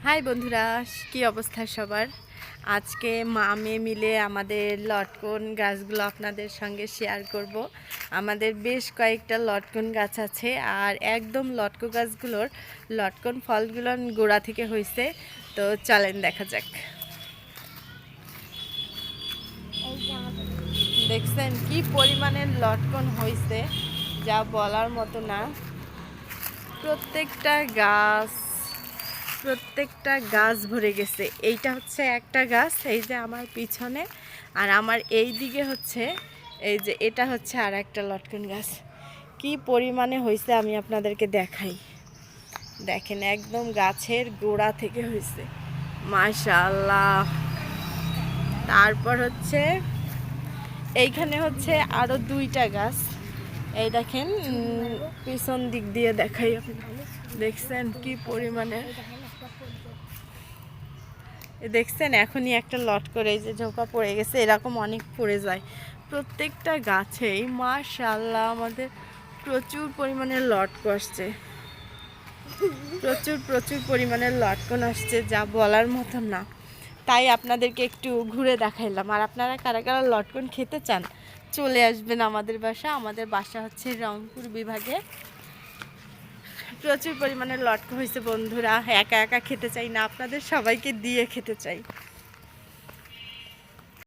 High বন্ধুরা, কি অবস্থা সবার? আজকে মা মেয়ে মিলে আমাদের লটকন গাছগুলো আপনাদের সঙ্গে শেয়ার করব। আমাদের বেশ কয়েকটা লটকন গাছ আছে, আর একদম লটকন গাছগুলোর লটকন ফলগুলো গোড়া থেকে হয়েছে। তো চলেন দেখা যাক। দেখছেন কি পরিমাণের লটকন হয়েছে, যা বলার মতো না। প্রত্যেকটা গাছ ভরে গেছে। এইটা হচ্ছে একটা গাছ, এই যে আমার পিছনে, আর আমার এই দিকে হচ্ছে এই যে এটা হচ্ছে আর একটা লটকন গাছ। কি পরিমাণে হয়েছে আমি আপনাদেরকে দেখাই। দেখেন একদম গাছের গোড়া থেকে হয়েছে, মাশাআল্লাহ। তারপর হচ্ছে এইখানে হচ্ছে আরো দুইটা গাছ। এই দেখেন পিছন দিক দিয়ে দেখাই, দেখছেন কি পরিমাণে। দেখছেন এখনই একটা লট করে এই যে ঝোপা পড়ে গেছে, এরকম অনেক পড়ে যায় প্রত্যেকটা গাছেই। মাশাআল্লাহ, আমাদের প্রচুর পরিমাণের লটকন আসছে, প্রচুর পরিমাণের লটকন আসছে, যা বলার মতো না। তাই আপনাদেরকে একটু ঘুরে দেখাইলাম। আর আপনারা কারা কারা লটকন খেতে চান চলে আসবেন আমাদের বাসা। আমাদের বাসা হচ্ছে রংপুর বিভাগে। প্রচুর পরিমাণে লটকন হয়েছে বন্ধুরা, একা একা খেতে চাই না, আপনাদের সবাইকে দিয়ে খেতে চাই।